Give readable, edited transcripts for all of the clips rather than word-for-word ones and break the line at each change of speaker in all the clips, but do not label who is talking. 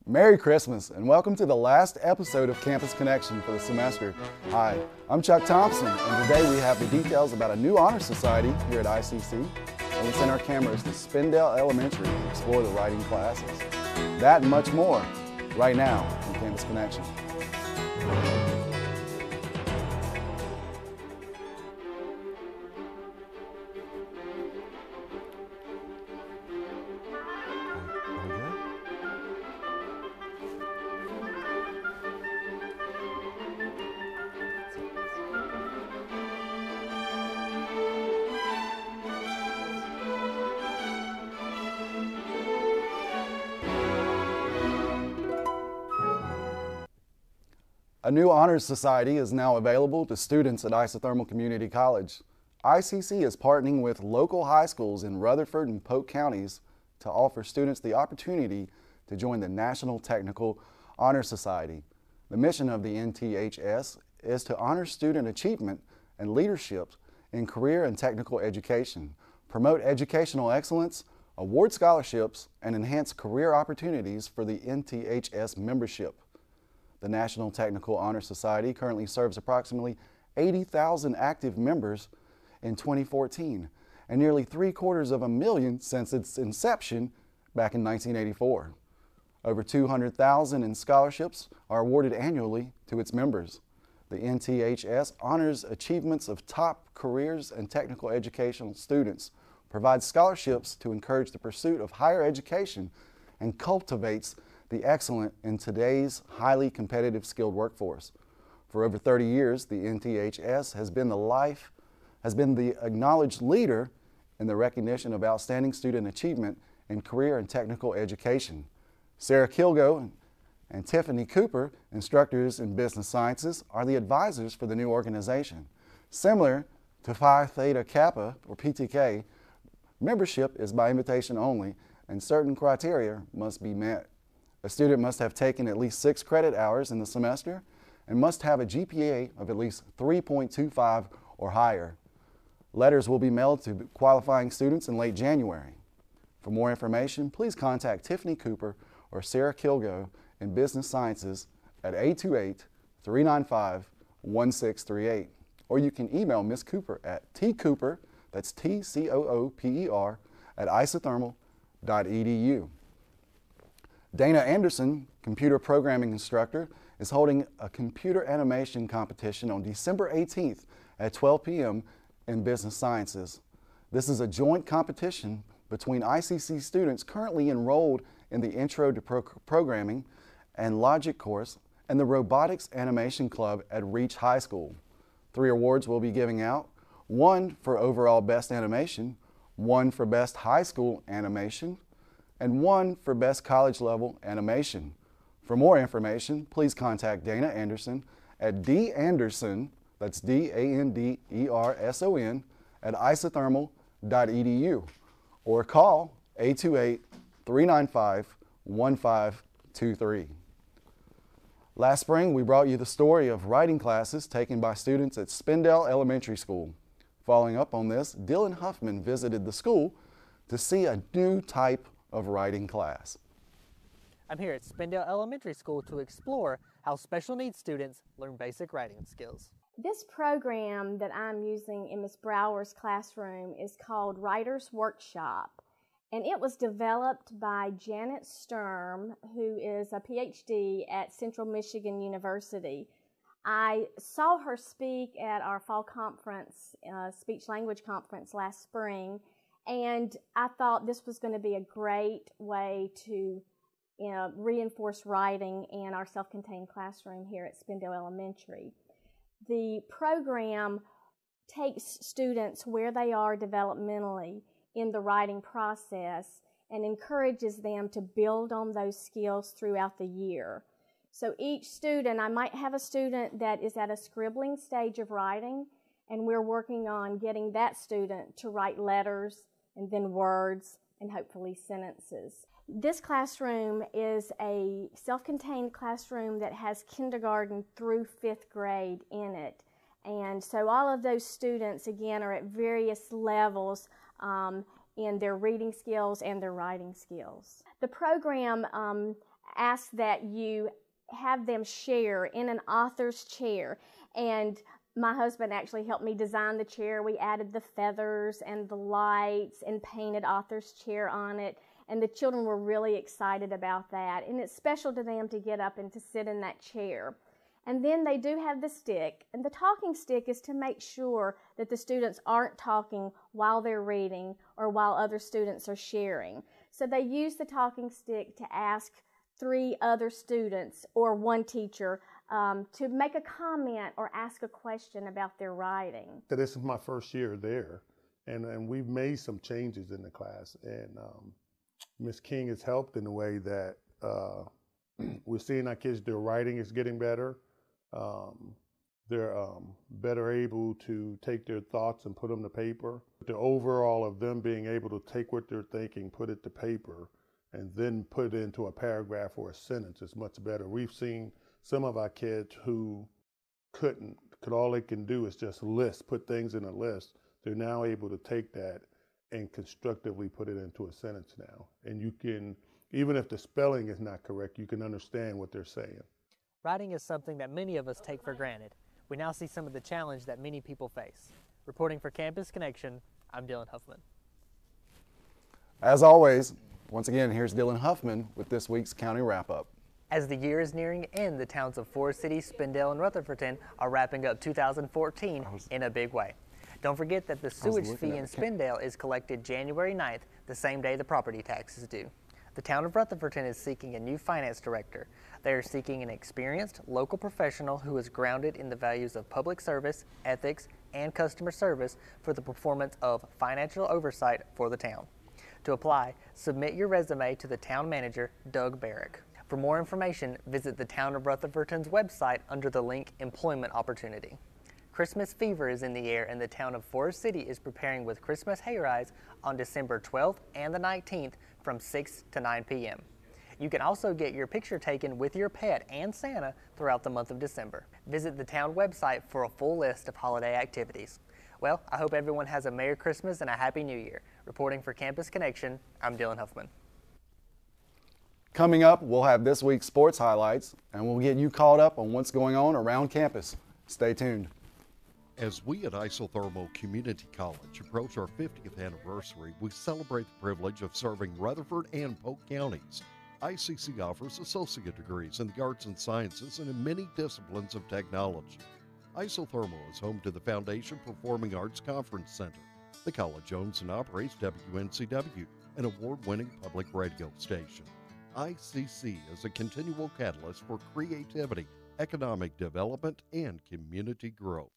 Merry Christmas and welcome to the last episode of Campus Connection for the semester. Hi, I'm Chuck Thompson and today we have the details about a new honor society here at ICC, and we send our cameras to Spindale Elementary to explore the writing classes. That and much more right now on Campus Connection. A new honors society is now available to students at Isothermal Community College. ICC is partnering with local high schools in Rutherford and Polk counties to offer students the opportunity to join the National Technical Honor Society. The mission of the NTHS is to honor student achievement and leadership in career and technical education, promote educational excellence, award scholarships, and enhance career opportunities for the NTHS membership. The National Technical Honor Society currently serves approximately 80,000 active members in 2014 and nearly 750,000 since its inception back in 1984. Over 200,000 in scholarships are awarded annually to its members. The NTHS honors achievements of top careers and technical educational students, provides scholarships to encourage the pursuit of higher education, and cultivates the excellent in today's highly competitive skilled workforce. For over 30 years, the NTHS has been the acknowledged leader in the recognition of outstanding student achievement in career and technical education. Sarah Kilgo and Tiffany Cooper, instructors in business sciences, are the advisors for the new organization. Similar to Phi Theta Kappa, or PTK, membership is by invitation only, and certain criteria must be met. A student must have taken at least 6 credit hours in the semester and must have a GPA of at least 3.25 or higher. Letters will be mailed to qualifying students in late January. For more information, please contact Tiffany Cooper or Sarah Kilgo in Business Sciences at 828-395-1638. Or you can email Ms. Cooper at tcooper, that's T-C-O-O-P-E-R, at isothermal.edu. Dana Anderson, computer programming instructor, is holding a computer animation competition on December 18th at 12 p.m. in Business Sciences. This is a joint competition between ICC students currently enrolled in the Intro to Programming and Logic course and the Robotics Animation Club at Reach High School. 3 awards will be giving out: 1 for overall best animation, 1 for best high school animation, and 1 for best college level animation. For more information, please contact Dana Anderson at danderson, that's D-A-N-D-E-R-S-O-N, at isothermal.edu, or call 828-395-1523. Last spring, we brought you the story of writing classes taken by students at Spindale Elementary School. Following up on this, Dylan Huffman visited the school to see a new type of writing class.
I'm here at Spindale Elementary School to explore how special needs students learn basic writing skills.
This program that I'm using in Ms. Brower's classroom is called Writer's Workshop, and it was developed by Janet Sturm, who is a PhD at Central Michigan University. I saw her speak at our fall conference, speech-language conference last spring, and I thought this was going to be a great way to reinforce writing in our self-contained classroom here at Spindale Elementary. The program takes students where they are developmentally in the writing process and encourages them to build on those skills throughout the year. So each student, I might have a student that is at a scribbling stage of writing, and we're working on getting that student to write letters and then words and hopefully sentences. This classroom is a self-contained classroom that has kindergarten through 5th grade in it. And so all of those students, again, are at various levels in their reading skills and their writing skills. The program ask that you have them share in an author's chair. And my husband actually helped me design the chair. We added the feathers and the lights and painted author's chair on it. And the children were really excited about that. And it's special to them to get up and to sit in that chair. And then they do have the stick. And the talking stick is to make sure that the students aren't talking while they're reading or while other students are sharing. So they use the talking stick to ask 3 other students or 1 teacher to make a comment or ask a question about their writing.
So this is my first year there, and we've made some changes in the class, and Ms. King has helped in a way that we're seeing our kids, their writing is getting better. They're better able to take their thoughts and put them to paper. The overall of them being able to take what they're thinking, put it to paper, and then put it into a paragraph or a sentence is much better. We've seen some of our kids who couldn't, all they can do is just put things in a list. They're now able to take that and constructively put it into a sentence now. And you can, even if the spelling is not correct, you can understand what they're saying.
Writing is something that many of us take for granted. We now see some of the challenge that many people face. Reporting for Campus Connection, I'm Dylan Huffman.
As always, once again, here's Dylan Huffman with this week's County Wrap-Up.
As the year is nearing end, the towns of Forest City, Spindale, and Rutherfordton are wrapping up 2014 in a big way. Don't forget that the sewage fee in Spindale is collected January 9th, the same day the property tax is due. The town of Rutherfordton is seeking a new finance director. They are seeking an experienced local professional who is grounded in the values of public service, ethics, and customer service for the performance of financial oversight for the town. To apply, submit your resume to the town manager, Doug Barrick. For more information, visit the town of Rutherfordton's website under the link Employment Opportunity. Christmas fever is in the air, and the town of Forest City is preparing with Christmas hayrides on December 12th and the 19th from 6 to 9 p.m. You can also get your picture taken with your pet and Santa throughout the month of December. Visit the town website for a full list of holiday activities. Well, I hope everyone has a Merry Christmas and a Happy New Year. Reporting for Campus Connection, I'm Dylan Huffman.
Coming up, we'll have this week's sports highlights, and we'll get you caught up on what's going on around campus. Stay tuned.
As we at Isothermal Community College approach our 50th anniversary, we celebrate the privilege of serving Rutherford and Polk counties. ICC offers associate degrees in the arts and sciences and in many disciplines of technology. Isothermal is home to the Foundation Performing Arts Conference Center. The college owns and operates WNCW, an award-winning public radio station. ICC is a continual catalyst for creativity, economic development, and community growth.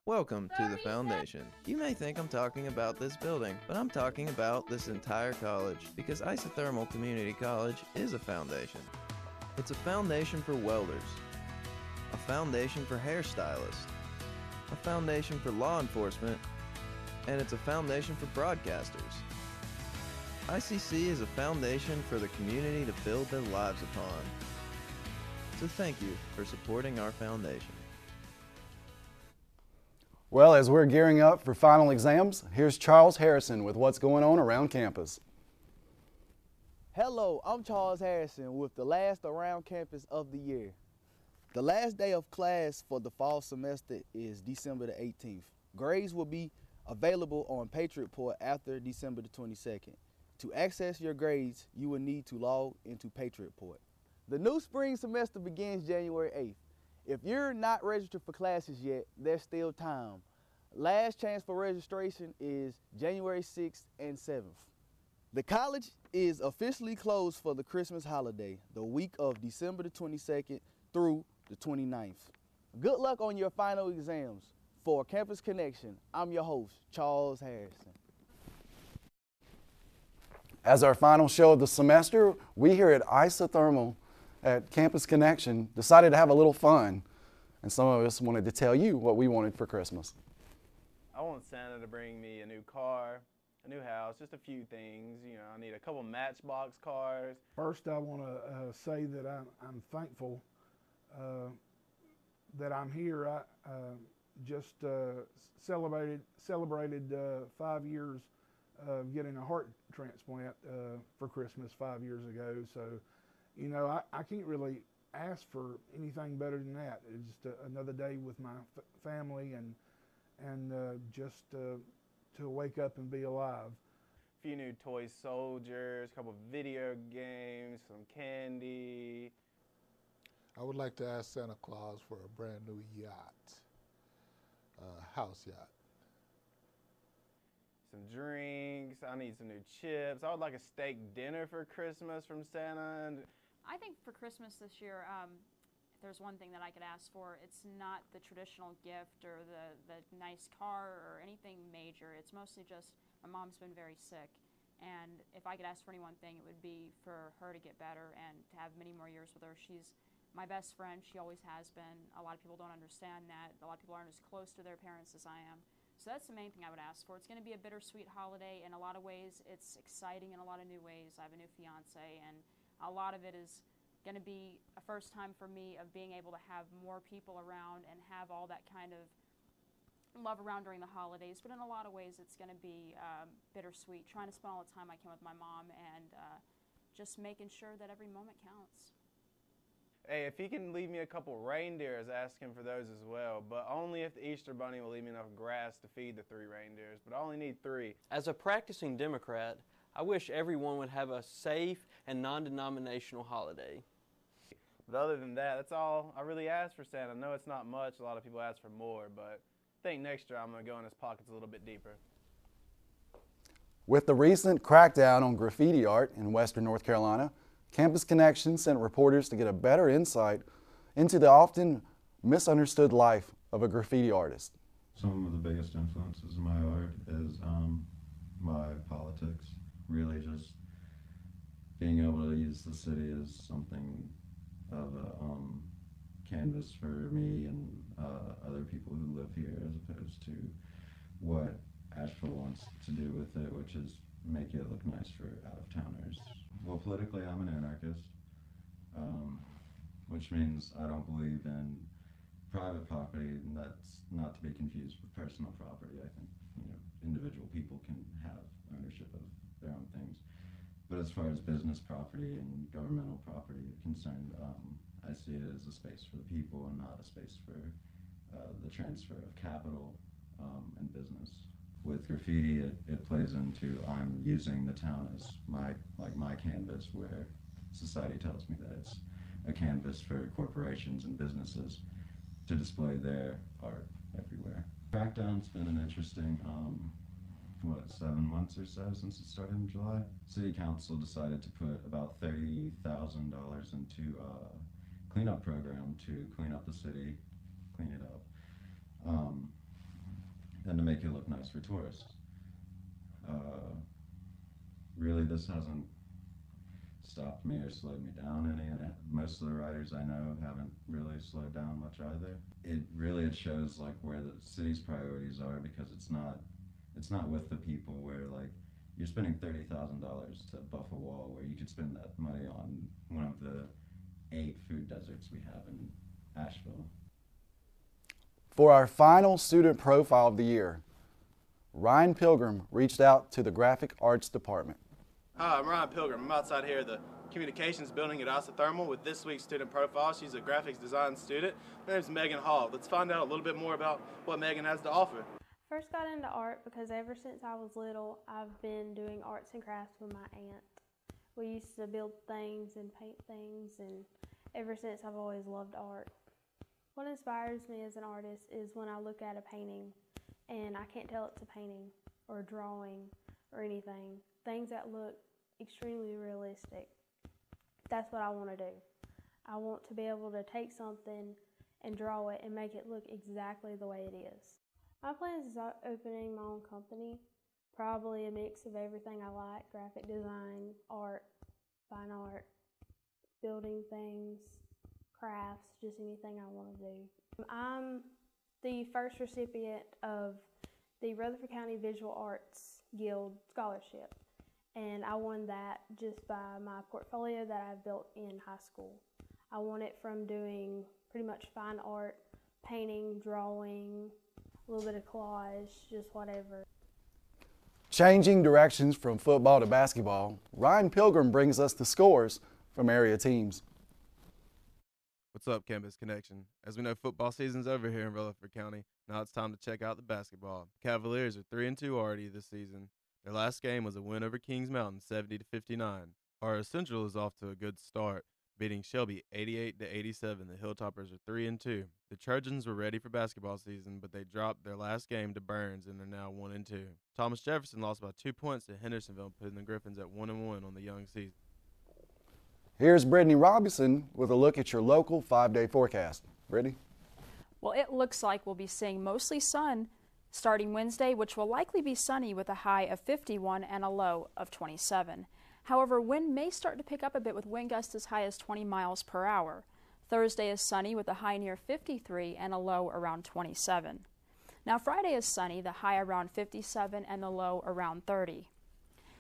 Welcome to the Foundation. You may think I'm talking about this building, but I'm talking about this entire college, because Isothermal Community College is a foundation. It's a foundation for welders, a foundation for hairstylists, a foundation for law enforcement, and it's a foundation for broadcasters. ICC is a foundation for the community to build their lives upon. So thank you for supporting our foundation.
Well, as we're gearing up for final exams, here's Charles Harrison with what's going on around campus.
Hello, I'm Charles Harrison with the last around campus of the year. The last day of class for the fall semester is December the 18th. Grades will be available on Patriot Report after December the 22nd. To access your grades, you will need to log into Patriot Report. The new spring semester begins January 8th. If you're not registered for classes yet, there's still time. Last chance for registration is January 6th and 7th. The college is officially closed for the Christmas holiday, the week of December the 22nd through the 29th. Good luck on your final exams. For Campus Connection, I'm your host, Charles Harrison.
As our final show of the semester, we here at Isothermal at Campus Connection decided to have a little fun, and some of us wanted to tell you what we wanted for Christmas.
I want Santa to bring me a new car, a new house, just a few things. You know, I need a couple Matchbox cars.
First, I want to say that I'm thankful that I'm here. I just celebrated 5 years of getting a heart transplant for Christmas 5 years ago. So you know, I can't really ask for anything better than that. It's just another day with my family and just to wake up and be alive.
A few new toy soldiers, a couple video games, some candy.
I would like to ask Santa Claus for a brand new yacht, house yacht.
Some drinks, I need some new chips. I would like a steak dinner for Christmas from Santa. And
I think for Christmas this year, if there's one thing that I could ask for, it's not the traditional gift or the nice car or anything major. It's mostly just, my mom's been very sick, and if I could ask for any one thing, it would be for her to get better and to have many more years with her. She's my best friend. She always has been. A lot of people don't understand that. A lot of people aren't as close to their parents as I am. So that's the main thing I would ask for. It's going to be a bittersweet holiday. In a lot of ways, it's exciting in a lot of new ways. I have a new fiance, and a lot of it is going to be a first time for me of being able to have more people around and have all that kind of love around during the holidays. But in a lot of ways, it's going to be bittersweet, trying to spend all the time I can with my mom and just making sure that every moment counts.
hey, if he can leave me a couple reindeers, ask him for those as well, but only if the Easter Bunny will leave me enough grass to feed the 3 reindeers, but I only need 3.
As a practicing Democrat, I wish everyone would have a safe and non-denominational holiday.
But other than that, that's all I really ask for Santa. I know it's not much. A lot of people ask for more, but I think next year I'm going to go in his pockets a little bit deeper.
With the recent crackdown on graffiti art in Western North Carolina, Campus Connection sent reporters to get a better insight into the often misunderstood life of a graffiti artist.
Some of the biggest influences in my art is my politics. Really just being able to use the city as something of a canvas for me and other people who live here, as opposed to what Asheville wants to do with it, which is make it look nice for out-of-towners. Well, politically, I'm an anarchist, which means I don't believe in private property, and that's not to be confused with personal property. I think, individual people can have ownership of their own things. But as far as business property and governmental property are concerned, I see it as a space for the people and not a space for the transfer of capital and business. With graffiti, it plays into I'm using the town as my canvas, where society tells me that it's a canvas for corporations and businesses to display their art everywhere. Crackdown's been an interesting 7 months or so since it started in July. City Council decided to put about $30,000 into a cleanup program to clean up the city, clean it up, and to make it look nice for tourists. Really, this hasn't stopped me or slowed me down any, and most of the writers I know haven't really slowed down much either. It shows where the city's priorities are, because it's not with the people, where you're spending $30,000 to buff a wall where you could spend that money on one of the 8 food deserts we have in Asheville.
For our final student profile of the year, Ryan Pilgrim reached out to the Graphic Arts Department.
Hi, I'm Ryan Pilgrim. I'm outside here at the Communications Building at Isothermal with this week's student profile. She's a graphics design student. Her name's Megan Hall. Let's find out a little bit more about what Megan has to offer.
First got into art because ever since I was little, I've been doing arts and crafts with my aunt. We used to build things and paint things, and ever since I've always loved art. What inspires me as an artist is when I look at a painting and I can't tell it's a painting or a drawing or anything. Things that look extremely realistic. That's what I want to do. I want to be able to take something and draw it and make it look exactly the way it is. My plans is opening my own company, probably a mix of everything I like: graphic design, art, fine art, building things, crafts, just anything I want to do. I'm the first recipient of the Rutherford County Visual Arts Guild Scholarship, and I won that just by my portfolio that I built in high school. I won it from doing pretty much fine art, painting, drawing, a little bit of collage, just whatever.
Changing directions from football to basketball, Ryan Pilgrim brings us the scores from area teams.
What's up, Campus Connection? As we know, football season's over here in Rutherford County. Now it's time to check out the basketball. Cavaliers are 3-2 already this season. Their last game was a win over Kings Mountain, 70-59. Our Central is off to a good start, beating Shelby 88-87. The Hilltoppers are 3-2. The Trojans were ready for basketball season, but they dropped their last game to Burns and are now 1-2. Thomas Jefferson lost by 2 points to Hendersonville, putting the Griffins at 1-1 on the young season.
Here's Brittany Robinson with a look at your local 5-day forecast. Brittany?
Well, it looks like we'll be seeing mostly sun starting Wednesday, which will likely be sunny with a high of 51 and a low of 27. However, wind may start to pick up a bit with wind gusts as high as 20 miles per hour. Thursday is sunny with a high near 53 and a low around 27. Now Friday is sunny, the high around 57 and the low around 30.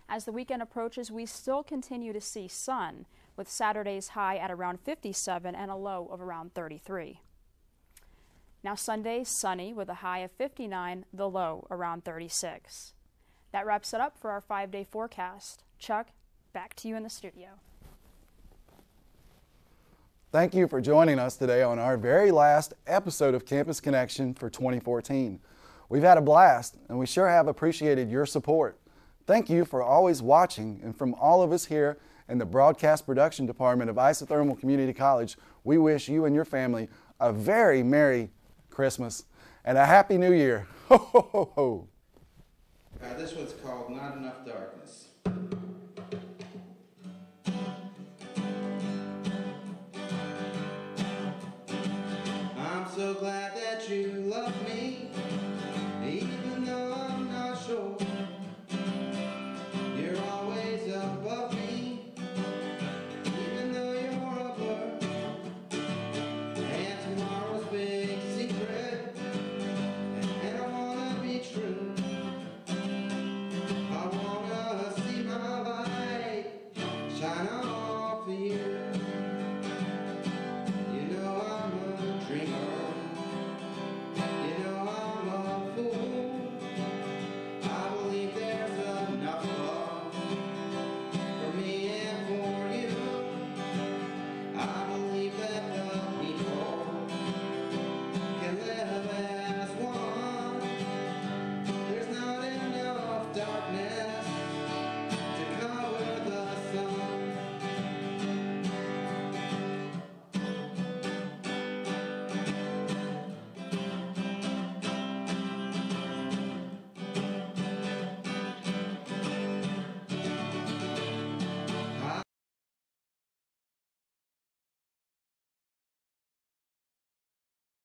As the weekend approaches, we still continue to see sun, with Saturday's high at around 57 and a low of around 33. Now Sunday, sunny with a high of 59, the low around 36. That wraps it up for our 5-day forecast. Chuck, back to you in the studio.
Thank you for joining us today on our very last episode of Campus Connection for 2014. We've had a blast, and we sure have appreciated your support. Thank you for always watching, and from all of us here in the Broadcast Production Department of Isothermal Community College, we wish you and your family a very Merry Christmas and a Happy New Year. Ho, ho, ho, ho.
This one's called Not Enough